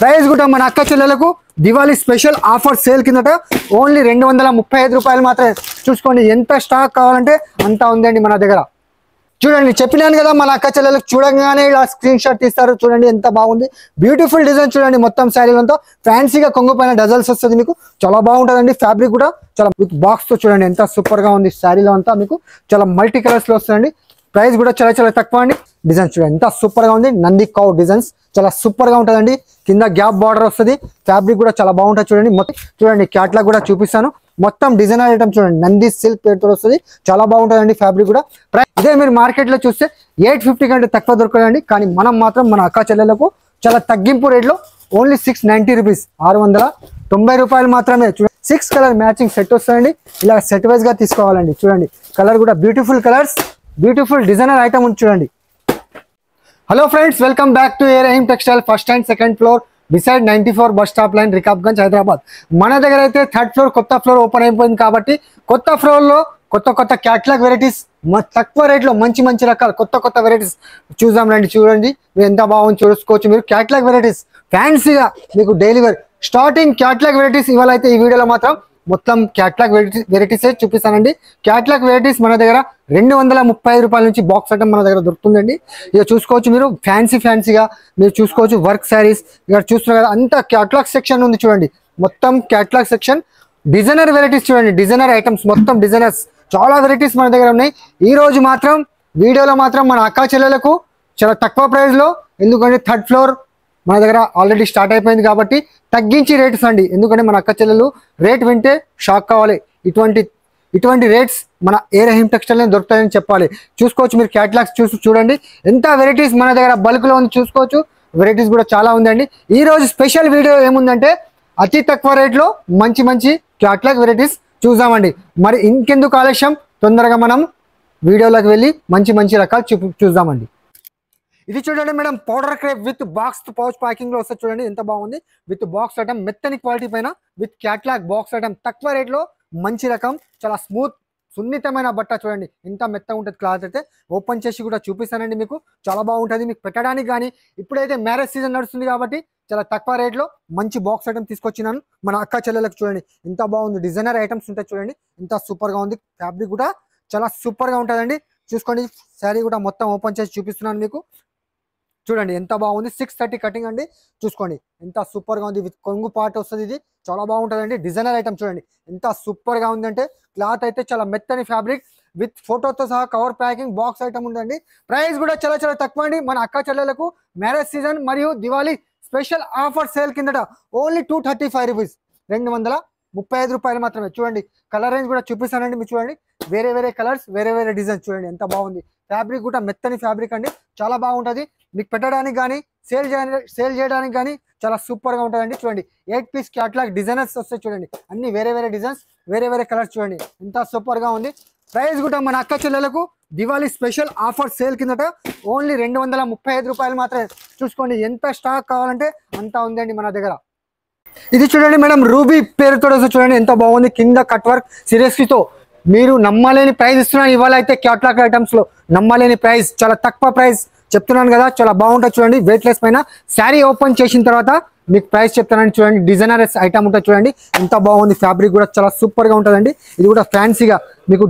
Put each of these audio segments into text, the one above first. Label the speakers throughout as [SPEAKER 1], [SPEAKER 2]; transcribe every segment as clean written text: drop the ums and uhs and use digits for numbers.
[SPEAKER 1] Price కూడా మన అక్క చెల్లెలకు దివాళీ స్పెషల్ ఆఫర్ సేల్ కిందట ఓన్లీ 235 రూపాయలు మాత్రమే. చూసుకోండి ఎంత స్టాక్ కావాలంటే అంత ఉందండి మన దగ్గర. చూడండి చెప్పినాను కదా మన అక్క చెల్లెలకు చూడగానే ఇలా స్క్రీన్ షాట్ తీస్తారు. చూడండి ఎంత బాగుంది, బ్యూటిఫుల్ డిజైన్. చూడండి మొత్తం శారీలంతా ఫ్యాన్సీగా కొంగు పైన డజల్స్ వస్తుంది మీకు, చాలా బాగుంటుందండి. ఫ్యాబ్రిక్ కూడా చాలా విత్ బాక్స్ తో చూడండి ఎంత సూపర్ గా ఉంది. శారీలో అంతా మీకు చాలా మల్టీ కలర్స్ లో వస్తుందండి. ప్రైస్ కూడా చాలా చాలా తక్కువ అండి. డిజైన్స్ చూడండి ఎంత సూపర్ గా ఉంది. నంది కౌ డిజైన్స్ చాలా సూపర్ గా ఉంటుందండి. కింద గ్యాప్ బార్డర్ వస్తుంది. ఫ్యాబ్రిక్ కూడా చాలా బాగుంటుంది. చూడండి మొత్తం చూడండి క్యాట్లాగ్ కూడా చూపిస్తాను. మొత్తం డిజైనర్ ఐటమ్ చూడండి, నంది సిల్క్ పేరుతో వస్తుంది, చాలా బాగుంటుందండి. ఫ్యాబ్రిక్ కూడా ఇదే మీరు మార్కెట్ లో చూస్తే 850 కంటే తక్కువ దొరకదండి. కానీ మనం మాత్రం మన అక్క చెల్లెలకు చాలా తగ్గింపు రేట్లో ఓన్లీ 690 రూపీస్, 690 రూపాయలు మాత్రమే. చూడండి 6 కలర్ మ్యాచింగ్ సెట్ వస్తుందండి. ఇలా సెట్ వైజ్ గా తీసుకోవాలండి. చూడండి కలర్ కూడా beautiful colours, beautiful designer item ఉంది చూడండి. Hello friends, welcome back to A Rahim textile, first and second floor beside 94 bus stop line, Rikabganj, Hyderabad. మన దగ్గర అయితే థర్డ్ ఫ్లోర్ కొత్త ఫ్లోర్ ఓపెన్ అయిపోయింది కాబట్టి కొత్త ఫ్లోర్ లో కొత్త క్యాట్లాగ్ వెరైటీస్ తక్కువ రేట్లో మంచి మంచి రకాల కొత్త వెరైటీస్ చూద్దాం రండి. చూడండి మీరు ఎంత బాగుంది చూసుకోవచ్చు. మీరు క్యాట్లాగ్ వెరైటీస్ ఫ్యాన్సీగా మీకు daily wear starting catalogue varieties ఇవాళ అయితే ఈ వీడియోలో మాత్రం మొత్తం క్యాట్లాగ్ వెరైటీస్ చూపిస్తానండి. క్యాట్లాగ్ వెరైటీస్ మన దగ్గర 235 రూపాయల నుంచి బాక్స్ ఐటమ్ మన దగ్గర దొరుకుతుందండి. ఇక చూసుకోవచ్చు మీరు ఫ్యాన్సీగా మీరు చూసుకోవచ్చు. వర్క్ శారీస్ ఇక్కడ చూస్తున్నారు కదా, అంతా క్యాట్లాగ్ సెక్షన్ ఉంది చూడండి. మొత్తం క్యాట్లాగ్ సెక్షన్. డిజైనర్ వెరైటీస్ చూడండి, డిజైనర్ ఐటమ్స్ మొత్తం డిజైనర్స్ చాలా వెరైటీస్ మన దగ్గర ఉన్నాయి. ఈ రోజు మాత్రం వీడియోలో మాత్రం మన అక్క చెల్లెలకు చాలా తక్కువ ప్రైస్ లో, ఎందుకంటే థర్డ్ ఫ్లోర్ మన దగ్గర ఆల్రెడీ స్టార్ట్ అయిపోయింది కాబట్టి తగ్గించి రేట్స్ అండి. ఎందుకంటే మన అక్క చెల్లెలు రేట్ వింటే షాక్ కావాలి. ఇటువంటి రేట్స్ మన ఏ రహీమ్ టెక్స్టైల్ దొరుకుతాయని చెప్పాలి. చూసుకోవచ్చు మీరు క్యాట్లాగ్స్ చూడండి ఎంత వెరైటీస్ మన దగ్గర బల్క్ లో ఉంది. చూసుకోవచ్చు వెరైటీస్ కూడా చాలా ఉందండి. ఈ రోజు స్పెషల్ వీడియో ఏముందంటే అతి తక్కువ రేట్లో మంచి క్యాట్లాగ్ వెరైటీస్ చూద్దామండి. మరి ఇంకెందుకు ఆలస్యం, తొందరగా మనం వీడియోలోకి వెళ్ళి మంచి రకాలు చూద్దామండి. ఇది చూడండి madam, powder crepe with box pouch packing లో వస్తుంది. చూడండి ఎంత బాగుంది. విత్ బాక్స్ ఐటమ్, మెత్తని క్వాలిటీ పైన విత్ క్యాట్లాగ్ బాక్స్ ఐటమ్, తక్కువ రేట్లో మంచి రకం, చాలా స్మూత్ సున్నితమైన బట్ట. చూడండి ఎంత మెత్తగా ఉంటుంది క్లాత్. అయితే ఓపెన్ చేసి కూడా చూపిస్తానండి మీకు, చాలా బాగుంటుంది మీకు పెట్టడానికి. కానీ ఇప్పుడైతే మ్యారేజ్ సీజన్ నడుస్తుంది కాబట్టి చాలా తక్కువ రేట్లో మంచి బాక్స్ ఐటమ్ తీసుకొచ్చినాను మన అక్క చెల్లెలకు. చూడండి ఎంత బాగుంది. డిజైనర్ ఐటమ్స్ ఉంటాయి చూడండి, ఎంత సూపర్ గా ఉంది. ఫ్యాబ్రిక్ కూడా చాలా సూపర్ గా ఉంటుందండి. చూసుకోండి శారీ కూడా మొత్తం ఓపెన్ చేసి చూపిస్తున్నాను మీకు. చూడండి ఎంత బాగుంది. 630 కటింగ్ అండి. చూసుకోండి ఎంత సూపర్ గా ఉంది. విత్ కొంగు పార్ట్ వస్తుంది. ఇది చాలా బాగుంటుందండి. డిజైనర్ ఐటమ్ చూడండి ఎంత సూపర్ గా ఉందంటే క్లాత్ అయితే చాలా మెత్తని ఫ్యాబ్రిక్ విత్ ఫోటోతో సహా కవర్ ప్యాకింగ్ బాక్స్ ఐటమ్ ఉందండి. ప్రైస్ కూడా చాలా తక్కువ అండి. మన అక్క చెల్లెలకు మ్యారేజ్ సీజన్ మరియు దివాళీ స్పెషల్ ఆఫర్ సేల్ కిందట ఓన్లీ 235 రూపీస్, 235 రూపాయలు మాత్రమే. చూడండి కలర్ రేంజ్ కూడా చూపిస్తానండి మీరు. చూడండి వేరే కలర్స్, వేరే డిజైన్స్ చూడండి ఎంత బాగుంది. ఫ్యాబ్రిక్ కూడా మెత్తని ఫ్యాబ్రిక్ అండి, చాలా బాగుంటుంది. మీకు పెట్టడానికి కానీ సేల్ చేయడానికి కానీ చాలా సూపర్ గా ఉంటుందండి. చూడండి 8 పీస్ క్యాట్లాగ్ డిజైనర్స్ వస్తాయి చూడండి, అన్ని వేరే డిజైన్స్, వేరే కలర్స్ చూడండి ఎంత సూపర్ గా ఉంది. ప్రైస్ కూడా మన అక్క చెల్లెలకు దివాళీ స్పెషల్ ఆఫర్ సేల్ కిందట ఓన్లీ 235 రూపాయలు మాత్రమే. చూసుకోండి ఎంత స్టాక్ కావాలంటే అంత ఉందండి మన దగ్గర. ఇది చూడండి మేడం, రూబీ పేరుతో చూడండి ఎంత బాగుంది. కింద కట్ వర్క్ సీరియస్లీతో మీరు నమ్మలేని ప్రైస్ ఇస్తున్నాను ఇవాళ అయితే. క్యాట్లాగ్ ఐటమ్స్ లో నమ్మలేని ప్రైస్, చాలా తక్కువ ప్రైస్ చెప్తున్నాను కదా, చాలా బాగుంటుంది. చూడండి వెయిట్లెస్ పైన శారీ ఓపెన్ చేసిన తర్వాత మీకు ప్రైస్ చెప్తానని. చూడండి డిజైనర్ ఐటమ్ ఉంటుంది చూడండి ఎంత బాగుంది. ఫ్యాబ్రిక్ కూడా చాలా సూపర్ గా ఉంటుందండి. ఇది కూడా ఫ్యాన్సీగా మీకు.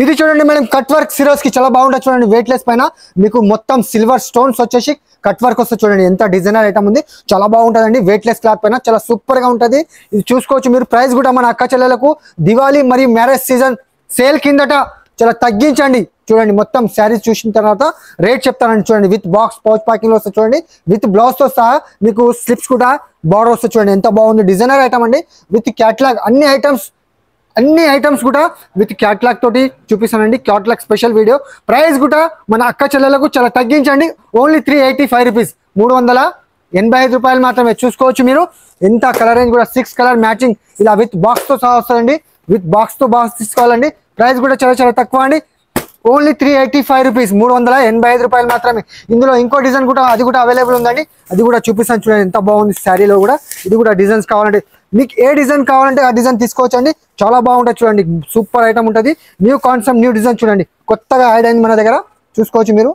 [SPEAKER 1] ఇది చూడండి మేడం, కట్ వర్క్ సిరోస్ కి చాలా బాగుంటుంది. చూడండి వెయిట్లెస్ పైన మీకు మొత్తం సిల్వర్ స్టోన్స్ వచ్చేసి కట్ వర్క్ వస్తుంది. చూడండి ఎంత డిజైనర్ ఐటమ్ ఉంది, చాలా బాగుంటుందండి. వెయిట్లెస్ క్లాత్ పైన చాలా సూపర్ గా ఉంటుంది. ఇది చూసుకోవచ్చు మీరు. ప్రైస్ కూడా మన అక్క చెల్లెలకు దివాళీ మరియు మ్యారేజ్ సీజన్ సేల్ కిందట చాలా తగ్గించండి. చూడండి మొత్తం శారీస్ చూసిన తర్వాత రేట్ చెప్తానండి. చూడండి విత్ బాక్స్ పౌచ్ ప్యాకింగ్ లో వస్తుంది. చూడండి విత్ బ్లౌజ్ తో సహా మీకు స్లిప్స్ కూడా బార్డర్ వస్తుంది. చూడండి ఎంత బాగుంది. డిజైనర్ ఐటమ్ అండి విత్ క్యాట్లాగ్. అన్ని ఐటమ్స్ కూడా విత్ క్యాట్లాగ్ తోటి చూపిస్తానండి. Catalogue special video. ప్రైస్ కూడా మన అక్క చెల్లెలకు చాలా తగ్గించండి. ఓన్లీ 385 రూపీస్, 385 రూపాయలు మాత్రమే. చూసుకోవచ్చు మీరు ఎంత కలర్ రేంజ్ కూడా 6 కలర్ మ్యాచింగ్ ఇలా విత్ బాక్స్ తో సహా వస్తుందండి. విత్ బాక్స్ తీసుకోవాలండి. ప్రైస్ కూడా చాలా తక్కువ అండి. ఓన్లీ 385 రూపీస్, 385 రూపాయలు మాత్రమే. ఇందులో ఇంకో డిజైన్ కూడా అది కూడా అవైలబుల్ ఉందండి, అది కూడా చూపిస్తాను. చూడండి ఎంత బాగుంది శారీలో కూడా. ఇది కూడా డిజైన్స్ కావాలంటే మీకు ఏ డిజైన్ కావాలంటే ఆ డిజైన్ తీసుకోవచ్చండి. చాలా బాగుంటుంది. చూడండి సూపర్ ఐటమ్ ఉంటుంది. న్యూ కాన్సెప్ట్, న్యూ డిజైన్ చూడండి కొత్తగా యాడ్ అయింది మన దగ్గర. చూసుకోవచ్చు మీరు.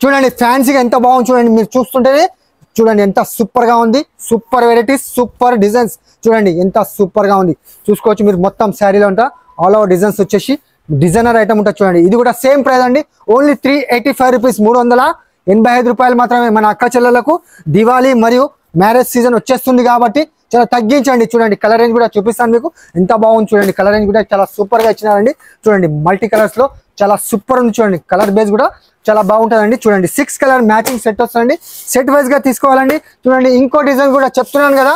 [SPEAKER 1] చూడండి ఫ్యాన్సీగా ఎంత బాగుంది. చూడండి మీరు చూస్తుంటేనే చూడండి ఎంత సూపర్ గా ఉంది, సూపర్ వెరైటీస్, సూపర్ డిజైన్స్ చూడండి ఎంత సూపర్ గా ఉంది. చూసుకోవచ్చు మీరు మొత్తం శారీలో ఉంటా ఆల్ ఓవర్ డిజైన్స్ వచ్చేసి డిజైనర్ ఐటమ్ ఉంటుంది చూడండి. ఇది కూడా సేమ్ ప్రైస్ అండి, ఓన్లీ 385 రూపీస్, 385 రూపాయలు మాత్రమే. మన అక్క చెల్లెలకు దివాళీ మరియు మ్యారేజ్ సీజన్ వచ్చేస్తుంది కాబట్టి చాలా తగ్గించండి. చూడండి కలర్ రేంజ్ కూడా చూపిస్తాను మీకు, ఎంత బాగుంది చూడండి. కలర్ రేంజ్ కూడా చాలా సూపర్ గా ఇచ్చినారండి. చూడండి మల్టీ కలర్స్ లో చాలా సూపర్ ఉంది చూడండి. కలర్ బేస్ కూడా చాలా బాగుంటుందండి. చూడండి 6 కలర్ మ్యాచింగ్ సెట్ వస్తుందండి. సెట్ వైజ్ గా తీసుకోవాలండి. చూడండి ఇంకో డిజైన్ కూడా చెప్తున్నాను కదా,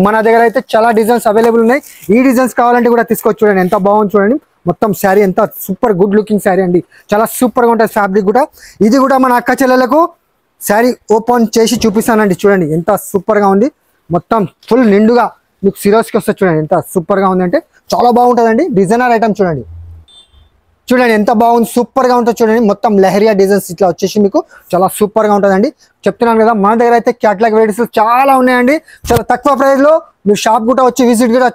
[SPEAKER 1] మన దగ్గర అయితే చాలా డిజైన్స్ అవైలబుల్ ఉన్నాయి. ఈ డిజైన్స్ కావాలంటే కూడా తీసుకోవచ్చు. చూడండి ఎంత బాగుంది చూడండి. మొత్తం శారీ ఎంత సూపర్ గుడ్ లుకింగ్ శారీ అండి, చాలా సూపర్ గా ఉంటుంది ఫ్యాబ్రిక్ కూడా. ఇది కూడా మన అక్క చెల్లెలకు శారీ ఓపెన్ చేసి చూపిస్తానండి. చూడండి ఎంత సూపర్ గా ఉంది, మొత్తం ఫుల్ నిండుగా మీకు సిరోస్కి వస్తుంది. చూడండి ఎంత సూపర్ గా ఉంది అంటే చాలా బాగుంటుందండి. డిజైనర్ ఐటమ్ చూడండి, చూడండి ఎంత బాగుంది, సూపర్ గా ఉంటుంది చూడండి. మొత్తం లెహరియా డిజైన్స్ ఇట్లా వచ్చేసి మీకు చాలా సూపర్ గా ఉంటుందండి. చెప్తున్నాను కదా, మన దగ్గర అయితే క్యాటలాగ్ వెరైటీస్ చాలా ఉన్నాయండి. చాలా తక్కువ ప్రైస్ లో మీరు షాప్ కూడా వచ్చి విజిట్ కూడా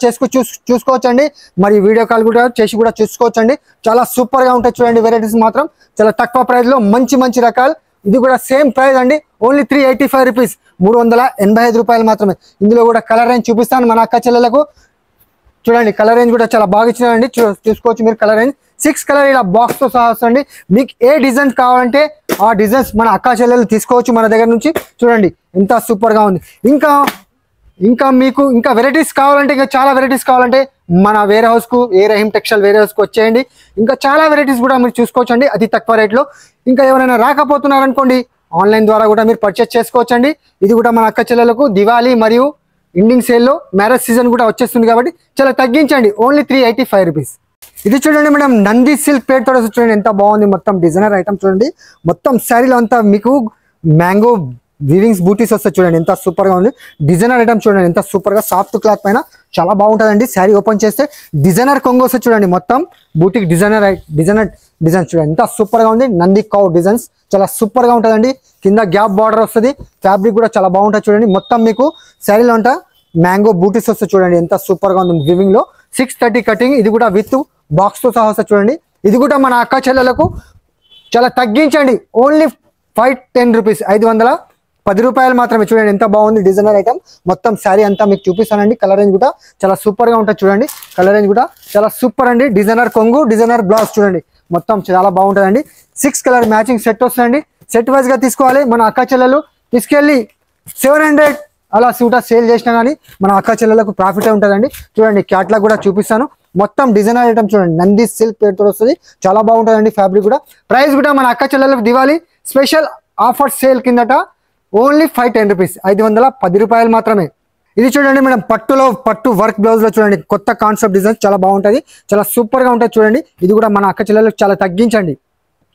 [SPEAKER 1] చూసుకోవచ్చండి. మరి వీడియో కాల్ కూడా చేసి కూడా చూసుకోవచ్చండి. చాలా సూపర్ గా ఉంటాయి చూడండి. వెరైటీస్ మాత్రం చాలా తక్కువ ప్రైస్ లో మంచి మంచి రకాలు. ఇది కూడా సేమ్ ప్రైస్ అండి, ఓన్లీ 385 రూపీస్, 385 రూపాయలు మాత్రమే. ఇందులో కూడా కలర్ రేంజ్ చూపిస్తాను మన అక్క చెల్లెలకు. చూడండి కలర్ రేంజ్ కూడా చాలా బాగా ఇచ్చినారండి. చూసుకోవచ్చు మీరు కలర్ రేంజ్ 6 కలర్ ఇలా బాక్స్ తో సహా వస్తుంది. మీకు ఏ డిజైన్ కావాలంటే ఆ డిజైన్స్ మన అక్క చెల్లెలు తీసుకోవచ్చు మన దగ్గర నుంచి. చూడండి ఎంత సూపర్ గా ఉంది. ఇంకా మీకు ఇంకా వెరైటీస్ కావాలంటే, ఇంకా చాలా వెరైటీస్ కావాలంటే మన వేర్ హౌస్ కు, ఏ రహీం టెక్స్టైల్ వేర్ హౌస్ కు వచ్చేయండి. ఇంకా చాలా వెరైటీస్ కూడా మీరు చూసుకోవచ్చు అండి అతి తక్కువ రేట్లో. ఇంకా ఎవరైనా రాకపోతున్నారనుకోండి, ఆన్లైన్ ద్వారా కూడా మీరు పర్చేస్ చేసుకోవచ్చండి. ఇది కూడా మన అక్క చెల్లెలకు దివాళీ మరియు ఎండింగ్ సేల్లో మ్యారేజ్ సీజన్ కూడా వచ్చేస్తుంది కాబట్టి చాలా తగ్గించండి, ఓన్లీ 385 రూపీస్. ఇది చూడండి మేడం, నంది సిల్క్ ప్లేట్ తోటి చూడండి ఎంత బాగుంది. మొత్తం డిజైనర్ ఐటమ్ చూడండి. మొత్తం శారీలో అంతా మీకు మ్యాంగో వీవింగ్స్ బూటీస్ వస్తాయి చూడండి ఎంత సూపర్ గా ఉంది. డిజైనర్ ఐటమ్ చూడండి ఎంత సూపర్ గా, సాఫ్ట్ క్లాత్ పైన చాలా బాగుంటుందండి. శారీ ఓపెన్ చేస్తే డిజైనర్ కొంగు వస్తుంది చూడండి. మొత్తం బూటిక్ డిజైన్స్ చూడండి ఎంత సూపర్ గా ఉంది. నంది కౌ డిజైన్స్ చాలా సూపర్ గా ఉంటుందండి. కింద గ్యాప్ బార్డర్ వస్తుంది. ఫ్యాబ్రిక్ కూడా చాలా బాగుంటుంది చూడండి. మొత్తం మీకు శారీలో అంతా మ్యాంగో బూటీస్ వస్తాయి చూడండి ఎంత సూపర్ గా ఉంది. వివింగ్ లో 630 కటింగ్. ఇది కూడా విత్ బాక్స్ తో సహా వస్తుంది చూడండి. ఇది కూడా మన అక్క చెల్లెలకు చాలా తగ్గించండి, ఓన్లీ 510 రూపీస్, 510 రూపాయలు మాత్రమే. చూడండి ఎంత బాగుంది డిజైనర్ ఐటమ్. మొత్తం శారీ అంతా మీకు చూపిస్తానండి. కలర్ రేంజ్ కూడా చాలా సూపర్ గా ఉంటుంది చూడండి. కలర్ రేంజ్ కూడా చాలా సూపర్ అండి. డిజైనర్ కొంగు, డిజైనర్ బ్లౌజ్ చూడండి మొత్తం చాలా బాగుంటుందండి. 6 కలర్ మ్యాచింగ్ సెట్ వస్తుందండి. సెట్ వైజ్ గా తీసుకోవాలి. మన అక్క చెల్లెలు తీసుకెళ్ళి 700 అలా సూటా సేల్ చేసినా కానీ మన అక్క చెల్లెలకు ప్రాఫిట్ ఉంటుందండి. చూడండి క్యాట్లాగ్ కూడా చూపిస్తాను. మొత్తం డిజైనర్ ఐటమ్ చూడండి. నంది సిల్క్ పేరుతో వస్తుంది, చాలా బాగుంటుందండి. ఫ్యాబ్రిక్ కూడా, ప్రైస్ కూడా మన అక్క చెల్లెలకు దివాళీ స్పెషల్ ఆఫర్ సేల్ కిందట ఓన్లీ 510 రూపీస్, 510 రూపాయలు మాత్రమే. ఇది చూడండి మేడం, పట్టు వర్క్ బ్లౌజ్ లో చూడండి కొత్త కాన్సెప్ట్ డిజైన్ చాలా బాగుంటుంది, చాలా సూపర్ గా ఉంటుంది చూడండి. ఇది కూడా మన అక్క చెల్లెలకు చాలా తగ్గించండి.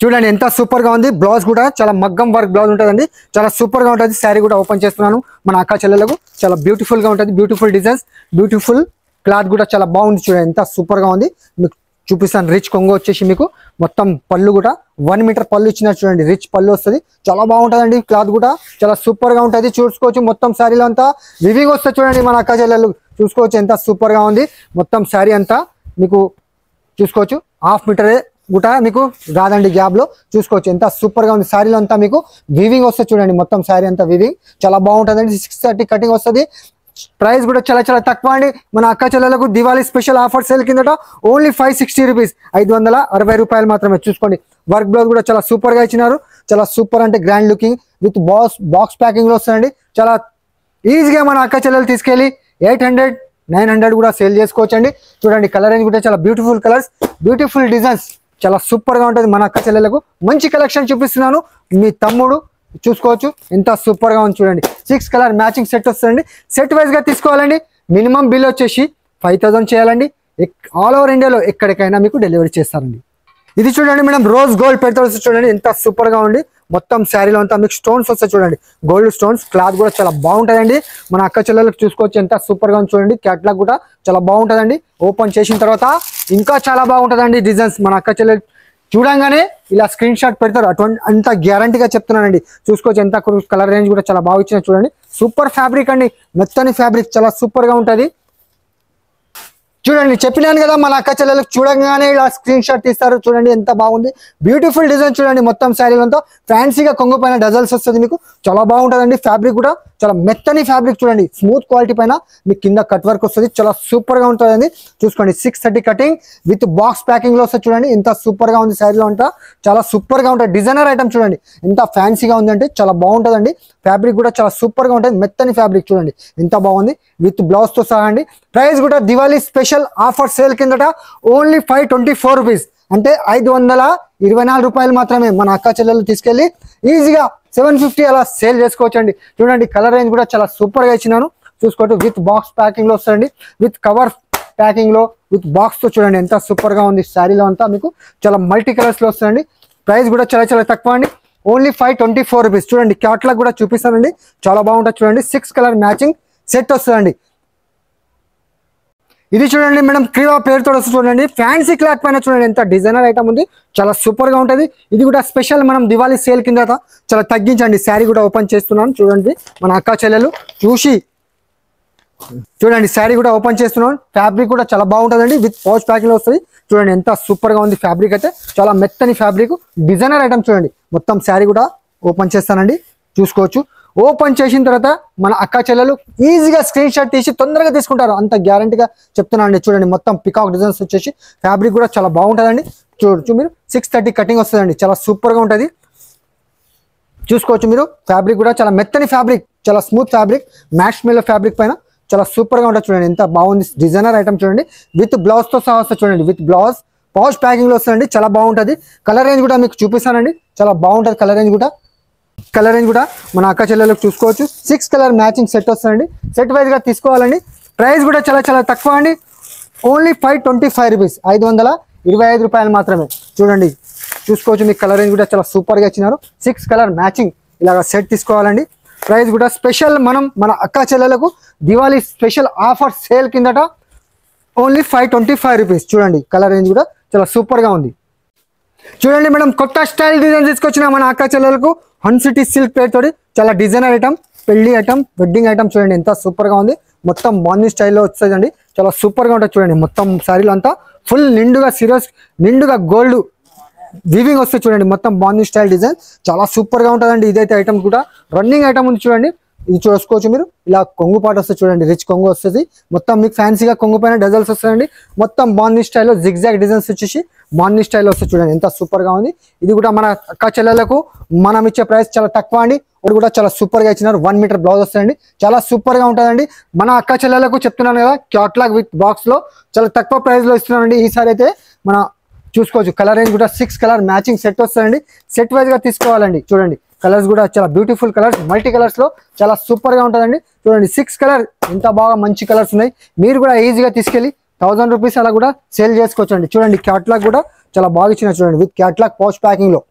[SPEAKER 1] చూడండి ఎంత సూపర్ గా ఉంది. బ్లౌజ్ కూడా చాలా మగ్గం వర్క్ బ్లౌజ్ ఉంటుందండి, చాలా సూపర్ గా ఉంటుంది. శారీ కూడా ఓపెన్ చేస్తున్నాను. మన అక్క చెల్లెలకు చాలా బ్యూటిఫుల్ గా ఉంటుంది. బ్యూటిఫుల్ డిజైన్స్, బ్యూటిఫుల్ క్లాత్ కూడా చాలా బాగుంది చూడండి ఎంత సూపర్ గా ఉంది. మీకు చూపిస్తాను. రిచ్ కొంగు వచ్చేసి మీకు మొత్తం పళ్ళు కూడా 1 మీటర్ పళ్ళు ఇచ్చినారు చూడండి. రిచ్ పళ్ళు వస్తుంది, చాలా బాగుంటుందండి. క్లాత్ కూడా చాలా సూపర్ గా ఉంటుంది. చూసుకోవచ్చు మొత్తం శారీలో అంతా వివింగ్ వస్తుంది చూడండి. మన అక్క చెల్లెలు చూసుకోవచ్చు ఎంత సూపర్ గా ఉంది. మొత్తం శారీ అంతా మీకు చూసుకోవచ్చు. 1/2 మీటరే కూడా మీకు రాదండి గ్యాప్ లో. చూసుకోవచ్చు ఎంత సూపర్ గా ఉంది. శారీలో అంతా మీకు వీవింగ్ వస్తుంది చూడండి. మొత్తం శారీ అంతా వీవింగ్ చాలా బాగుంటుందండి. 630 కటింగ్ వస్తుంది. ప్రైస్ కూడా చాలా చాలా తక్కువ అండి. మన అక్క చెల్లెలకు దివాళీ స్పెషల్ ఆఫర్ సేల్ కిందట ఓన్లీ 560 రూపీస్, 560 రూపాయలు మాత్రమే. చూసుకోండి వర్క్ బ్లౌజ్ కూడా చాలా సూపర్ గా ఇచ్చినారు. చాలా సూపర్ అంటే grand looking with box packing లో వస్తుందండి. చాలా ఈజీగా మన అక్క చెల్లెలు తీసుకెళ్ళి 800, 900 కూడా సేల్ చేసుకోవచ్చండి. చూడండి కలర్ రేంజ్ కూడా చాలా బ్యూటిఫుల్ కలర్స్, బ్యూటిఫుల్ డిజైన్స్, చాలా సూపర్ గా ఉంటుంది. మన అక్క చెల్లెలకు మంచి కలెక్షన్ చూపిస్తున్నాను. మీ తమ్ముడు చూసుకోవచ్చు ఎంత సూపర్ గా ఉంది చూడండి. 6 కలర్ మ్యాచింగ్ సెట్ వస్తుందండి. సెట్ వైజ్ గా తీసుకోవాలండి. మినిమం బిల్ వచ్చేసి 5000 చేయాలండి. ఆల్ ఓవర్ ఇండియాలో ఎక్కడికైనా మీకు డెలివరీ చేస్తారండి. ఇది చూడండి మేడం, రోజ్ గోల్డ్ పెడతారు చూడండి ఎంత సూపర్ గా ఉంది. మొత్తం శారీలో అంతా మీకు స్టోన్స్ వస్తాయి చూడండి, గోల్డ్ స్టోన్స్. క్లాత్ కూడా చాలా బాగుంటుందండి. మన అక్క చెల్లెలకు చూసుకోవచ్చు ఎంత సూపర్ గా ఉంది చూడండి. క్యాట్లాగ్ కూడా చాలా బాగుంటుందండి. ఓపెన్ చేసిన తర్వాత ఇంకా చాలా బాగుంటుందండి డిజైన్స్. మన అక్క చెల్లెలు చూడంగానే ఇలా స్క్రీన్ షాట్ పెడతారు, అటువంటి అంత గ్యారంటీగా చెప్తున్నానండి. చూసుకోవచ్చు ఎంత కలర్ రేంజ్ కూడా చాలా బాగా ఇచ్చిన చూడండి. సూపర్ ఫ్యాబ్రిక్ అండి, మెత్తని ఫ్యాబ్రిక్, చాలా సూపర్ గా ఉంటుంది. చూడండి చెప్పినాను కదా మన అక్క చెల్లెలకు చూడగానే ఇలా స్క్రీన్ షాట్ తీస్తారు. చూడండి ఎంత బాగుంది, బ్యూటిఫుల్ డిజైన్ చూడండి. మొత్తం శారీలంతా ఫ్యాన్సీగా కొంగు పైన డజల్స్ వస్తుంది మీకు, చాలా బాగుంటుందండి. ఫ్యాబ్రిక్ కూడా చాలా మెత్తని ఫ్యాబ్రిక్ చూడండి, స్మూత్ క్వాలిటీ పైన మీకు కింద కట్ వర్క్ వస్తుంది, చాలా సూపర్ గా ఉంటుందండి. చూసుకోండి 630 కటింగ్ విత్ బాక్స్ ప్యాకింగ్ లో వస్తుంది. చూడండి ఎంత సూపర్ గా ఉంది శారీలో అంతా, చాలా సూపర్ గా ఉంటుంది. డిజైనర్ ఐటమ్ చూడండి ఎంత ఫ్యాన్సీగా ఉంది అంటే చాలా బాగుంటుందండి. ఫ్యాబ్రిక్ కూడా చాలా సూపర్ గా ఉంటుంది, మెత్తని ఫ్యాబ్రిక్ చూడండి ఎంత బాగుంది విత్ బ్లౌజ్ తో సహా అండి. ప్రైస్ కూడా దివాళీ స్పెషల్ ఆఫర్ సేల్ కిందట ఓన్లీ 524 రూపీస్, అంటే 524 రూపాయలు మాత్రమే. మన అక్క చెల్లెలు తీసుకెళ్లి ఈజీగా 750 అలా సేల్ చేసుకోవచ్చు అండి. చూడండి కలర్ రేంజ్ కూడా చాలా సూపర్ గా ఇచ్చినాను. చూసుకోండి విత్ బాక్స్ ప్యాకింగ్ లో వస్తుందండి, విత్ కవర్ ప్యాకింగ్ లో విత్ బాక్స్ తో చూడండి ఎంత సూపర్ గా ఉంది. శారీలో అంతా మీకు చాలా మల్టీ కలర్స్ లో వస్తుందండి. ప్రైస్ కూడా చాలా చాలా తక్కువ అండి, ఓన్లీ 524 రూపీస్. చూడండి క్యాట్లాగ్ కూడా చూపిస్తానండి, చాలా బాగుంటుంది. చూడండి 6 కలర్ మ్యాచింగ్ సెట్ వస్తుందండి. ఇది చూడండి మేడం క్రీవా పేరుతో వస్తుంది. చూడండి ఫ్యాన్సీ క్లాత్ పైన చూడండి ఎంత డిజైనర్ ఐటమ్ ఉంది, చాలా సూపర్ గా ఉంటుంది. ఇది కూడా స్పెషల్ మనం దివాళీ సేల్ కింద చాలా తగ్గించండి. శారీ కూడా ఓపెన్ చేస్తున్నాను చూడండి, మన అక్క చెల్లెలు చూసి చూడండి. శారీ కూడా ఓపెన్ చేస్తున్నాను, ఫ్యాబ్రిక్ కూడా చాలా బాగుంటుందండి, విత్ పౌచ్ ప్యాకింగ్ లో వస్తుంది. చూడండి ఎంత సూపర్ గా ఉంది ఫ్యాబ్రిక్ అయితే, చాలా మెత్తని ఫ్యాబ్రిక్ డిజైనర్ ఐటమ్ చూడండి. మొత్తం శారీ కూడా ఓపెన్ చేస్తానండి, చూసుకోవచ్చు. ఓపెన్ చేసిన తర్వాత మన అక్క చెల్లెలు ఈజీగా స్క్రీన్ షాట్ తీసి తొందరగా తీసుకుంటారు, అంత గ్యారంటీగా చెప్తున్నానండి. చూడండి మొత్తం పికాక్ డిజైన్స్ వచ్చేసి ఫ్యాబ్రిక్ కూడా చాలా బాగుంటుందండి. చూడొచ్చు మీరు 630 కటింగ్ వస్తుందండి, చాలా సూపర్ గా ఉంటుంది. చూసుకోవచ్చు మీరు ఫ్యాబ్రిక్ కూడా చాలా మెత్తని ఫ్యాబ్రిక్, చాలా స్మూత్ ఫ్యాబ్రిక్, మ్యాష్ మెల్లో ఫ్యాబ్రిక్ పైన చాలా సూపర్ గా ఉంటుంది. చూడండి ఎంత బాగుంది డిజైనర్ ఐటమ్ చూడండి, విత్ బ్లౌజ్ తో సహా వస్తుంది. చూడండి విత్ బ్లౌజ్ పౌచ్ ప్యాకింగ్ లో వస్తుందండి, చాలా బాగుంటుంది. కలర్ రేంజ్ కూడా మీకు చూపిస్తానండి, చాలా బాగుంటుంది. కలర్ రేంజ్ కూడా మన అక్క చెల్లెలకు చూసుకోవచ్చు. 6 కలర్ మ్యాచింగ్ సెట్ వస్తుందండి, సెట్ వైజ్ గా తీసుకోవాలండి. ప్రైస్ కూడా చాలా చాలా తక్కువ అండి, ఓన్లీ 525 రూపీస్, 525 రూపాయలు మాత్రమే. చూడండి చూసుకోవచ్చు, మీకు కలర్ రేంజ్ కూడా చాలా సూపర్ గా ఇచ్చినారు. 6 కలర్ మ్యాచింగ్ ఇలాగ సెట్ తీసుకోవాలండి. ప్రైస్ కూడా స్పెషల్ మనం మన అక్క చెల్లెలకు దివాళీ స్పెషల్ ఆఫర్ సేల్ కిందట ఓన్లీ 525 రూపీస్. చూడండి కలర్ రేంజ్ కూడా చాలా సూపర్ గా ఉంది. చూడండి మేడం కొత్త స్టైల్ డిజైన్ తీసుకొచ్చిన మన అక్క చెల్లెలకు హన్సిటీ సిల్క్ పేర్ తోటి చాలా డిజైనర్ ఐటమ్, పెళ్లి ఐటమ్, వెడ్డింగ్ ఐటమ్ చూడండి ఎంత సూపర్ గా ఉంది. మొత్తం బాందీ స్టైల్లో వస్తుందండి, చాలా సూపర్ గా ఉంటుంది. చూడండి మొత్తం శారీలో అంతా ఫుల్ నిండుగా సీరియస్ నిండుగా గోల్డ్ వీవింగ్ వస్తుంది. చూడండి మొత్తం బాందీ స్టైల్ డిజైన్ చాలా సూపర్ గా ఉంటుందండి. ఇదైతే ఐటమ్ కూడా రన్నింగ్ ఐటమ్ ఉంది. చూడండి ఇది చూసుకోవచ్చు మీరు, ఇలా కొంగు పాట వస్తుంది. చూడండి రిచ్ కొంగు వస్తుంది, మొత్తం మీకు ఫ్యాన్సీగా కొంగు పైన డజల్స్ వస్తాయండి. మొత్తం బాందీ స్టైల్లో జిగ్జాగ్ డిజైన్స్ వచ్చేసి బాందీ స్టైల్లో వస్తుంది. చూడండి ఎంత సూపర్ గా ఉంది. ఇది కూడా మన అక్క చెల్లెలకు మనం ఇచ్చే ప్రైస్ చాలా తక్కువ అండి. ఇప్పుడు కూడా చాలా సూపర్ గా ఇచ్చినారు. 1 మీటర్ బ్లౌజ్ వస్తాయండి, చాలా సూపర్ గా ఉంటుందండి. మన అక్క చెల్లెలకు చెప్తున్నాను కదా, క్యాట్లాగ్ విత్ బాక్స్ లో చాలా తక్కువ ప్రైస్ లో ఇస్తున్నానండి. ఈసారి అయితే మన చూసుకోవచ్చు. కలర్ రేంజ్ కూడా 6 కలర్ మ్యాచింగ్ సెట్ వస్తాయండి, సెట్ వైజ్ గా తీసుకోవాలండి. చూడండి కలర్స్ కూడా చాలా బ్యూటిఫుల్ కలర్స్, మల్టీ కలర్స్ లో చాలా సూపర్ గా ఉంటుందండి. చూడండి 6 కలర్ ఎంత బాగా మంచి కలర్స్ ఉన్నాయి. మీరు కూడా ఈజీగా తీసుకెళ్లి 1000 రూపీస్ అలా కూడా సేల్ చేసుకోవచ్చు అండి. చూడండి క్యాట్లాగ్ కూడా చాలా బాగా ఇచ్చిన, చూడండి విత్ క్యాట్లాగ్ పౌచ్ ప్యాకింగ్ లో.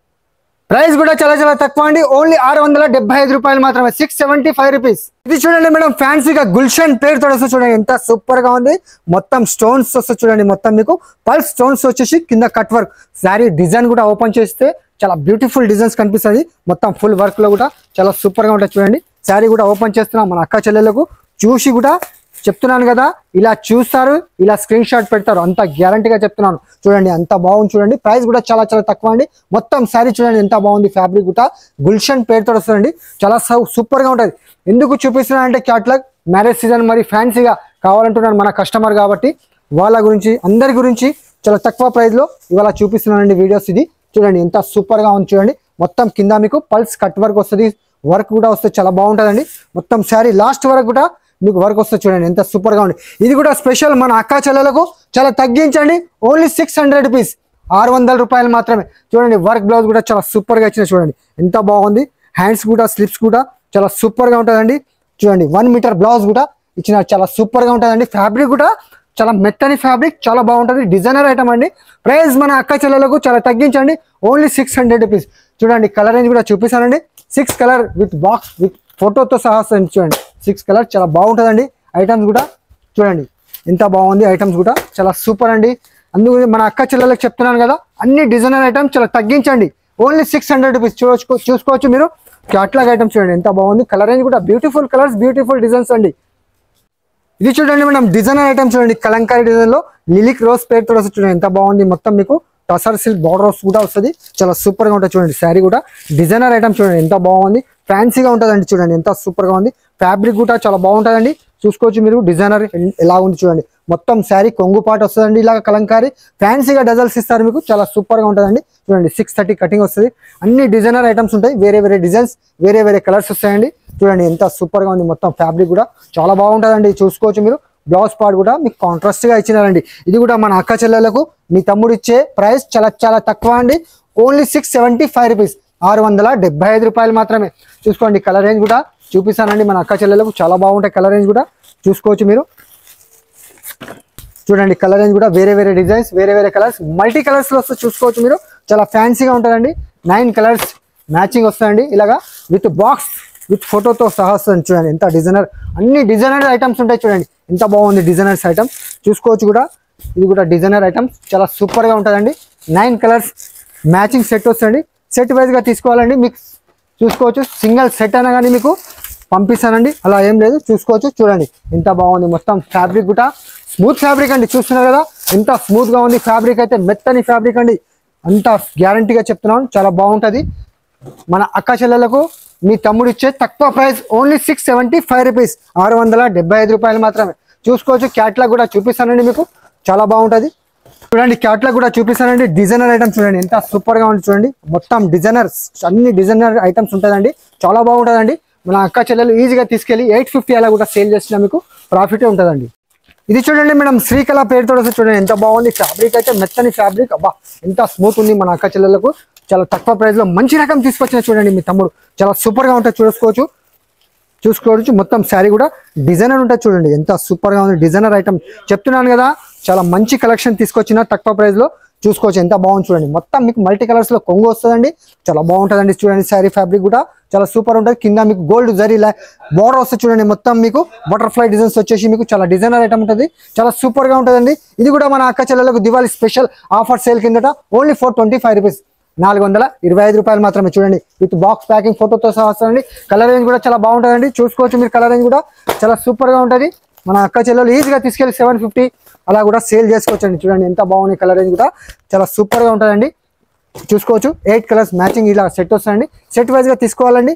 [SPEAKER 1] ప్రైస్ కూడా చాలా చాలా తక్కువ అండి, ఓన్లీ 675 రూపాయలు మాత్రమే, 675 రూపీస్. ఇది చూడండి మేడం ఫ్యాన్సీగా గుల్షన్ పేరుతో వస్తుంది. చూడండి ఎంత సూపర్ గా ఉంది. మొత్తం స్టోన్స్ వస్తుంది. చూడండి మొత్తం మీకు పల్స్ స్టోన్స్ వచ్చేసి కింద కట్ వర్క్. శారీ డిజైన్ కూడా ఓపెన్ చేస్తే చాలా బ్యూటిఫుల్ డిజైన్స్ కనిపిస్తుంది. మొత్తం ఫుల్ వర్క్ లో కూడా చాలా సూపర్ గా ఉంటుంది. చూడండి శారీ కూడా ఓపెన్ చేస్తున్నాం మన అక్క చెల్లెలకు చూసి కూడా చెప్తున్నాను కదా, ఇలా చూస్తారు, ఇలా స్క్రీన్ షాట్ పెడతారు, అంత గ్యారంటీగా చెప్తున్నాను. చూడండి అంత బాగుంది. చూడండి ప్రైస్ కూడా చాలా చాలా తక్కువ అండి. మొత్తం శారీ చూడండి ఎంత బాగుంది. ఫ్యాబ్రిక్ కూడా గుల్షన్ పేరుతో వస్తుందండి, చాలా సూపర్ గా ఉంటుంది. ఎందుకు చూపిస్తున్నా అంటే క్యాట్లాగ్ మ్యారేజ్ సీజన్ మరి ఫ్యాన్సీగా కావాలంటున్నారు మన కస్టమర్, కాబట్టి వాళ్ళ గురించి అందరి గురించి చాలా తక్కువ ప్రైస్ లో ఇవాళ చూపిస్తున్నానండి వీడియోస్. ఇది చూడండి ఎంత సూపర్ గా ఉంది. చూడండి మొత్తం కింద మీకు పల్స్ కట్ వర్క్ వస్తుంది, వర్క్ కూడా వస్తుంది, చాలా బాగుంటుందండి. మొత్తం శారీ లాస్ట్ వరకు కూడా మీకు వర్క్ వస్తుంది. చూడండి ఎంత సూపర్ గా ఉంది. ఇది కూడా స్పెషల్ మన అక్క చెల్లెలకు చాలా తగ్గించండి, ఓన్లీ 600 రూపీస్, 600 రూపాయలు మాత్రమే. చూడండి వర్క్ బ్లౌజ్ కూడా చాలా సూపర్ గా ఇచ్చిన. చూడండి ఎంత బాగుంది. హ్యాండ్స్ కూడా స్లిప్స్ కూడా చాలా సూపర్ గా ఉంటుందండి. చూడండి 1 మీటర్ బ్లౌజ్ కూడా ఇచ్చిన, చాలా సూపర్ గా ఉంటుందండి. ఫ్యాబ్రిక్ కూడా చాలా మెత్తని ఫ్యాబ్రిక్, చాలా బాగుంటుంది. డిజైనర్ ఐటమ్ అండి. ప్రైస్ మన అక్క చెల్లెలకు చాలా తగ్గించండి, ఓన్లీ 600 రూపీస్. చూడండి కలర్ రేంజ్ కూడా చూపిస్తానండి. 6 కలర్ విత్ బాక్స్ విత్ ఫోటోతో సహా చూడండి 6 కలర్ చాలా బాగుంటుందండి. ఐటమ్స్ కూడా చూడండి ఎంత బాగుంది. ఐటమ్స్ కూడా చాలా సూపర్ అండి. అందుకు మన అక్క చెల్లెలకు చెప్తున్నాను కదా, అన్ని డిజైనర్ ఐటమ్స్ చాలా తగ్గించండి, ఓన్లీ 600 రూపీస్. చూసుకోవచ్చు మీరు. క్యాట్లాగ్ ఐటమ్స్ చూడండి ఎంత బాగుంది. కలర్ రేంజ్ కూడా బ్యూటిఫుల్ కలర్స్, బ్యూటిఫుల్ డిజైన్స్ అండి. ఇది చూడండి మేడం డిజైనర్ ఐటమ్ చూడండి కలంకారీ డిజైన్ లో లిలిక్ రోజ్ పేరుతో వస్తుంది చూడండి ఎంత బాగుంది మొత్తం మీకు టసర్ సిల్క్ బార్డర్ కూడా వస్తుంది చాలా సూపర్ గా ఉంటుంది చూడండి శారీ కూడా డిజైనర్ ఐటమ్ చూడండి ఎంత బాగుంది ఫ్యాన్సీగా ఉంటుందండి చూడండి ఎంత సూపర్ గా ఉంది ఫ్యాబ్రిక్ కూడా చాలా బాగుంటుందండి చూసుకోవచ్చు మీరు డిజైనర్ ఎలా ఉంది చూడండి మొత్తం శారీ కొంగు పాటు వస్తుందండి ఇలాగ కలంకారీ ఫ్యాన్సీగా డజల్స్ ఇస్తారు మీకు చాలా సూపర్ గా ఉంటుందండి చూడండి 630 కటింగ్ వస్తుంది అన్ని డిజైనర్ ఐటమ్స్ ఉంటాయి వేరే వేరే డిజైన్స్ వేరే వేరే కలర్స్ వస్తాయండి చూడండి ఎంత సూపర్ గా ఉంది మొత్తం ఫ్యాబ్రిక్ కూడా చాలా బాగుంటుందండి చూసుకోవచ్చు మీరు బ్లౌజ్ పార్ట్ కూడా మీకు కాంట్రాస్ట్ గా ఇచ్చినారండి ఇది కూడా మన అక్క చెల్లెలకు మీ తమ్ముడు ఇచ్చే ప్రైస్ చాలా చాలా తక్కువ అండి ఓన్లీ 675 రూపీస్ 675 రూపాయలు మాత్రమే చూసుకోండి కలర్ రేంజ్ కూడా చూపిస్తానండి మన అక్క చెల్లెలకు చాలా బాగుంటాయి కలర్ రేంజ్ కూడా చూసుకోవచ్చు మీరు చూడండి కలర్ రేంజ్ కూడా వేరే వేరే డిజైన్స్ వేరే వేరే కలర్స్ మల్టీ కలర్స్ లో వస్తే చూసుకోవచ్చు మీరు చాలా ఫ్యాన్సీగా ఉంటుందండి 9 కలర్స్ మ్యాచింగ్ వస్తాయండి ఇలాగా విత్ బాక్స్ విత్ ఫోటోతో సహా వస్తుంది చూడండి ఎంత డిజైనర్ అన్ని డిజైనర్ ఐటమ్స్ ఉంటాయి చూడండి ఎంత బాగుంది డిజైనర్స్ ఐటమ్ చూసుకోవచ్చు కూడా ఇది కూడా డిజైనర్ ఐటమ్స్ చాలా సూపర్ గా ఉంటుందండి 9 కలర్స్ మ్యాచింగ్ సెట్ వస్తుంది సెట్ వైజ్ గా తీసుకోవాలండి మీకు చూసుకోవచ్చు సింగిల్ సెట్ అయినా కానీ మీకు పంపిస్తానండి అలా ఏం లేదు చూసుకోవచ్చు చూడండి ఎంత బాగుంది మొత్తం ఫ్యాబ్రిక్ కూడా స్మూత్ ఫ్యాబ్రిక్ అండి చూస్తున్నారు కదా ఎంత స్మూత్ గా ఉంది ఫ్యాబ్రిక్ అయితే మెత్తని ఫ్యాబ్రిక్ అండి అంత గ్యారంటీగా చెప్తున్నాను చాలా బాగుంటది మన అక్క చెల్లెలకు మీ తమ్ముడు ఇచ్చే తక్కువ ప్రైస్ ఓన్లీ 675 రూపీస్ 675 రూపాయలు మాత్రమే చూసుకోవచ్చు క్యాట్లాగ్ కూడా చూపిస్తానండి మీకు చాలా బాగుంటది చూడండి క్యాట్లాగ్ కూడా చూపిస్తానండి డిజైనర్ ఐటమ్స్ చూడండి ఎంత సూపర్ గా ఉంది చూడండి మొత్తం డిజైనర్స్ అన్ని డిజైనర్ ఐటమ్స్ ఉంటుందండి చాలా బాగుంటుందండి మన అక్క చెల్లెలు ఈజీగా తీసుకెళ్లి 850 అలా కూడా సేల్ చేసినా మీకు ప్రాఫిటే ఉంటుందండి ఇది చూడండి మేడం శ్రీకళ పేరుతో చూడండి ఎంత బాగుంది ఫ్యాబ్రిక్ అయితే మెత్తని ఫ్యాబ్రిక్ అబ్బా ఎంత స్మూత్ ఉంది మన అక్క చెల్లెలకు చాలా తక్కువ ప్రైస్ లో మంచి రకం తీసుకొచ్చిన చూడండి మీ తమ్ముడు చాలా సూపర్ గా ఉంటుంది చూసుకోవచ్చు మొత్తం శారీ కూడా డిజైనర్ ఉంటుంది చూడండి ఎంత సూపర్ గా ఉంది డిజైనర్ ఐటమ్ చెప్తున్నాను కదా చాలా మంచి కలెక్షన్ తీసుకొచ్చిన తక్కువ ప్రైస్ లో చూసుకోవచ్చు ఎంత బాగుంది చూడండి మొత్తం మీకు మల్టీ కలర్స్ లో కొంగు వస్తుందండి చాలా బాగుంటుందండి చూడండి శారీ ఫ్యాబ్రిక్ కూడా చాలా సూపర్ ఉంటుంది కింద మీకు గోల్డ్ జరీ బోర్డర్ వస్తుంది చూడండి మొత్తం మీకు బటర్ఫ్లై డిజైన్స్ వచ్చేసి మీకు చాలా డిజైనర్ ఐటమ్ ఉంటుంది చాలా సూపర్ గా ఉంటుందండి ఇది కూడా మన అక్క చెల్లెలకు దివాళీ స్పెషల్ ఆఫర్ సేల్ కిందట ఓన్లీ 425 రూపీస్ 425 రూపాయలు మాత్రమే చూడండి విత్ బాక్స్ ప్యాకింగ్ ఫోటోతో సహా వస్తుందండి కలర్ రేంజ్ కూడా చాలా బాగుంటుందండి చూసుకోవచ్చు మీరు కలర్ రేంజ్ కూడా చాలా సూపర్ గా ఉంటుంది మన అక్క చెల్లెలు ఈజీగా తీసుకెళ్లి 750 అలా కూడా సేల్ చేసుకోవచ్చండి చూడండి ఎంత బాగుంది కలర్ రేంజ్ కూడా చాలా సూపర్ గా ఉంటుందండి చూసుకోవచ్చు 8 కలర్స్ మ్యాచింగ్ ఇలా సెట్ వస్తుందండి సెట్ వైజ్ గా తీసుకోవాలండి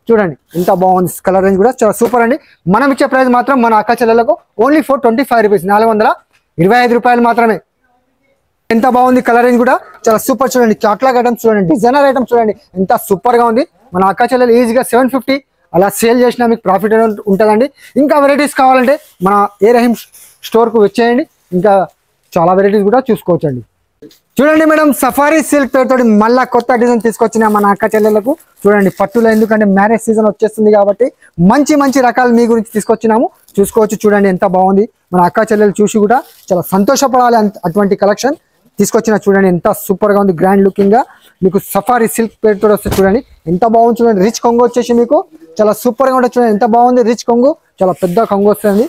[SPEAKER 1] చూడండి ఎంత బాగుంది కలర్ రేంజ్ కూడా చాలా సూపర్ అండి మనం ఇచ్చే ప్రైస్ మాత్రం మన అక్క చెల్లెలకు ఓన్లీ 425 రూపీస్ 425 రూపాయలు మాత్రమే ఎంత బాగుంది కలర్ రేంజ్ కూడా చాలా సూపర్ చూడండి క్యాట్లాగ్ ఐటమ్స్ చూడండి డిజైనర్ ఐటమ్స్ చూడండి ఎంత సూపర్ గా ఉంది మన అక్క చెల్లెలు ఈజీగా 750 అలా సేల్ చేసినా మీకు ప్రాఫిట్ ఉంటుందండి ఇంకా వెరైటీస్ కావాలంటే మన ఏ రహీం స్టోర్ కు వచ్చేయండి ఇంకా చాలా వెరైటీస్ కూడా చూసుకోవచ్చండి చూడండి మేడం సఫారీ సిల్క్ పేరుతో మళ్ళా కొత్త డిజైన్ తీసుకొచ్చిన మన అక్క చెల్లెలకు చూడండి పట్టులో ఎందుకంటే మ్యారేజ్ సీజన్ వచ్చేస్తుంది కాబట్టి మంచి మంచి రకాలు మీ గురించి తీసుకొచ్చినాము చూసుకోవచ్చు చూడండి ఎంత బాగుంది మన అక్క చెల్లెలు చూసి కూడా చాలా సంతోషపడాలి అటువంటి కలెక్షన్ తీసుకొచ్చిన చూడండి ఎంత సూపర్ గా ఉంది గ్రాండ్ లుకింగ్ గా మీకు సఫారీ సిల్క్ పేరుతో వస్తుంది చూడండి ఎంత బాగుంది చూడండి రిచ్ కొంగు వచ్చేసి మీకు చాలా సూపర్ గా ఉంటుంది చూడండి ఎంత బాగుంది రిచ్ కొంగు చాలా పెద్ద కొంగు వస్తుంది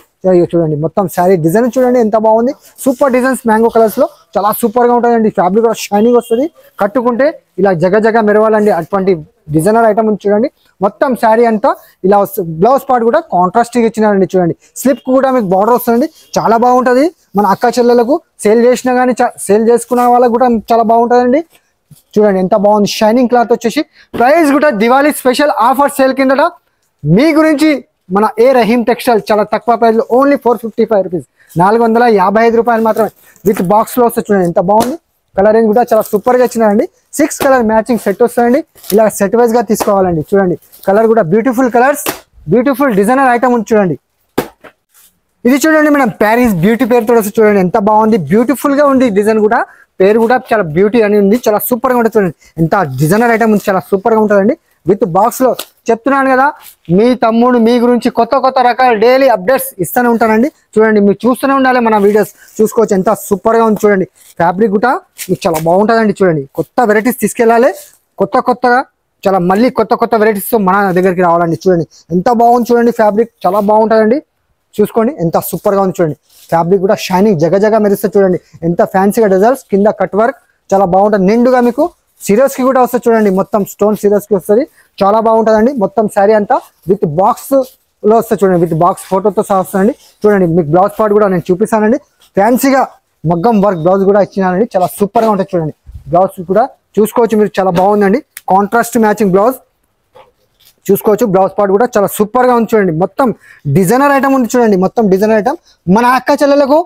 [SPEAKER 1] చూడండి మొత్తం శారీ డిజైన్ చూడండి ఎంత బాగుంది సూపర్ డిజైన్స్ మ్యాంగో కలర్స్ లో చాలా సూపర్ గా ఉంటుందండి ఫ్యాబ్రిక్ కూడా షైనింగ్ వస్తుంది కట్టుకుంటే ఇలా జగ మెరవాలండి అటువంటి డిజైనర్ ఐటమ్ చూడండి మొత్తం శారీ అంతా ఇలా వస్తుంది బ్లౌజ్ పార్ట్ కూడా కాంట్రాస్ట్ గా ఇచ్చినారండి చూడండి స్లిప్ కూడా మీకు బార్డర్ వస్తుంది చాలా బాగుంటది మన అక్క చెల్లెలకు సేల్ చేసినా కానీ సేల్ చేసుకున్న వాళ్ళకి కూడా చాలా బాగుంటుందండి చూడండి ఎంత బాగుంది షైనింగ్ క్లాత్ వచ్చేసి ప్రైస్ కూడా దివాళీ స్పెషల్ ఆఫర్ సేల్ కిందట మీ గురించి మన ఏ రహీం టెక్స్టైల్ చాలా తక్కువ ప్రైస్ లో ఓన్లీ 455 రూపీస్ 455 రూపాయలు మాత్రమే విత్ బాక్స్ లో వస్తుంది చూడండి ఎంత బాగుంది కలర్ రేంజ్ కూడా చాలా సూపర్ గా ఇచ్చినారండి 6 కలర్ మ్యాచింగ్ సెట్ వస్తాయండి ఇలా సెట్ వైజ్ గా తీసుకోవాలండి చూడండి కలర్ కూడా beautiful colours beautiful designer item ఉంది చూడండి ఇది చూడండి మేడం ప్యారిస్ బ్యూటీ పేరుతో వస్తుంది చూడండి ఎంత బాగుంది బ్యూటిఫుల్ గా ఉంది డిజైన్ కూడా పేరు కూడా చాలా బ్యూటీ అని ఉంది చాలా సూపర్ గా ఉంటుంది చూడండి ఎంత డిజైనర్ ఐటమ్ ఉంది చాలా సూపర్ గా ఉంటుందండి విత్ బాక్స్ లో చెప్తున్నాను కదా మీ తమ్ముడు మీ గురించి కొత్త రకాల డైలీ అప్డేట్స్ ఇస్తూనే ఉంటానండి చూడండి మీరు చూస్తూనే ఉండాలి మన వీడియోస్ చూసుకోవచ్చు ఎంత సూపర్ గా ఉంది చూడండి ఫ్యాబ్రిక్ కూడా మీకు చాలా బాగుంటుందండి చూడండి కొత్త వెరైటీస్ తీసుకెళ్ళాలి కొత్తగా చాలా మళ్ళీ కొత్త వెరైటీస్ తో మన దగ్గరికి రావాలండి చూడండి ఎంత బాగుంది చూడండి ఫ్యాబ్రిక్ చాలా బాగుంటుందండి చూసుకోండి ఎంత సూపర్ గా ఉంది చూడండి ఫ్యాబ్రిక్ కూడా షైనింగ్ జగ మెరుస్తుంది చూడండి ఎంత ఫ్యాన్సీగా డిజైన్స్ కింద కట్ వర్క్ చాలా బాగుంటుంది నిండుగా మీకు సిరోస్ కి కూడా వస్తుంది చూడండి మొత్తం స్టోన్ సిరోస్ కి వస్తుంది చాలా బాగుంటుందండి మొత్తం శారీ అంతా విత్ బాక్స్ లో వస్తుంది చూడండి, విత్ బాక్స్ ఫోటోతో సహా వస్తుందండి. చూడండి మీకు బ్లౌజ్ పార్ట్ కూడా నేను చూపిస్తానండి. ఫ్యాన్సీగా మగ్గం వర్క్ బ్లౌజ్ కూడా ఇచ్చినానండి, చాలా సూపర్గా ఉంటుంది చూడండి. బ్లౌజ్ కూడా చూసుకోవచ్చు మీరు, చాలా బాగుందండి. కాంట్రాస్ట్ మ్యాచింగ్ బ్లౌజ్ చూసుకోవచ్చు. బ్లౌజ్ పార్ట్ కూడా చాలా సూపర్గా ఉంది చూడండి. మొత్తం డిజైనర్ ఐటమ్ ఉంది చూడండి, మొత్తం డిజైనర్ ఐటమ్. మన అక్క చెల్లెలకు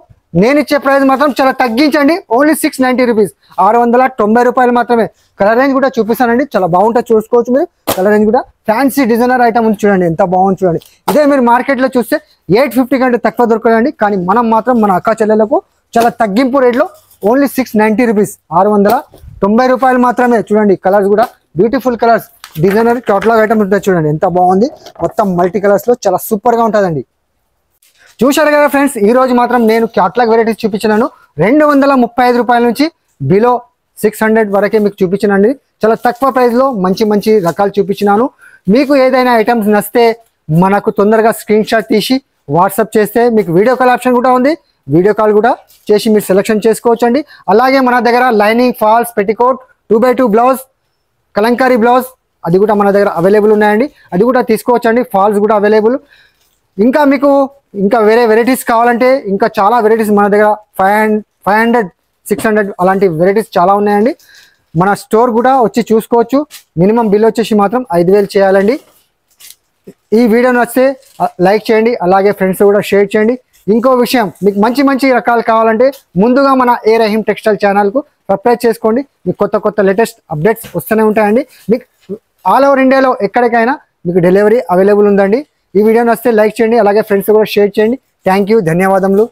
[SPEAKER 1] నేను ఇచ్చే ప్రైస్ మాత్రం చాలా తగ్గించండి, ఓన్లీ 690 రూపీస్, 690 రూపాయలు మాత్రమే. కలర్ రేంజ్ కూడా చూపిస్తానండి, చాలా బాగుంటుంది చూసుకోవచ్చు మీరు. కలర్ రేంజ్ కూడా ఫ్యాన్సీ డిజైనర్ ఐటమ్ ఉంది చూడండి, ఎంత బాగుంది చూడండి. ఇదే మీరు మార్కెట్లో చూస్తే 850 కంటే తక్కువ దొరకదండి. కానీ మనం మాత్రం మన అక్క చెల్లెలకు చాలా తగ్గింపు రేట్లో ఓన్లీ 690 రూపీస్, 690 రూపాయలు మాత్రమే. చూడండి కలర్స్ కూడా beautiful colours, designer catalogue item ఉంటుంది చూడండి, ఎంత బాగుంది. మొత్తం మల్టీ కలర్స్లో చాలా సూపర్గా ఉంటుందండి. చూశారు కదా ఫ్రెండ్స్, ఈ రోజు మాత్రం నేను క్యాటలాగ్ వెరైటీస్ చూపించినాను. 235 రూపాయల నుంచి బిలో 600 వరకే మీకు చూపించినండి. చాలా తక్కువ ప్రైస్లో మంచి మంచి రకాలు చూపించినాను. మీకు ఏదైనా ఐటమ్స్ నచ్చితే మనకు తొందరగా స్క్రీన్ షాట్ తీసి వాట్సాప్ చేస్తే మీకు వీడియో కాల్ ఆప్షన్ కూడా ఉంది, వీడియో కాల్ కూడా చేసి మీరు సెలెక్షన్ చేసుకోవచ్చు అండి. అలాగే మన దగ్గర lining, falls, petticoat, 2x2 blouse, Kalamkari blouse అది కూడా మన దగ్గర అవైలబుల్ ఉన్నాయండి, అది కూడా తీసుకోవచ్చు అండి. ఫాల్స్ కూడా అవైలబుల్. ఇంకా మీకు ఇంకా వేరే వెరైటీస్ కావాలంటే ఇంకా చాలా వెరైటీస్ మన దగ్గర 500, 600 అలాంటి వెరైటీస్ చాలా ఉన్నాయండి. మన స్టోర్ కూడా వచ్చి చూసుకోవచ్చు. మినిమం బిల్ వచ్చేసి మాత్రం 5000 చేయాలండి. ఈ వీడియో నచ్చితే లైక్ చేయండి, అలాగే ఫ్రెండ్స్ కూడా షేర్ చేయండి. ఇంకో విషయం, మీకు మంచి మంచి రకాలు కావాలంటే ముందుగా మన ఏ రహీం టెక్స్టైల్ ఛానల్కు సబ్స్క్రైబ్ చేసుకోండి. మీకు కొత్త కొత్త లేటెస్ట్ అప్డేట్స్ వస్తూనే ఉంటాయండి. మీకు ఆల్ ఓవర్ ఇండియాలో ఎక్కడికైనా మీకు డెలివరీ అవైలబుల్ ఉందండి. ఈ వీడియో నచ్చితే లైక్ చేయండి, అలాగే ఫ్రెండ్స్ కూడా షేర్ చేయండి. థ్యాంక్ యూ, ధన్యవాదములు.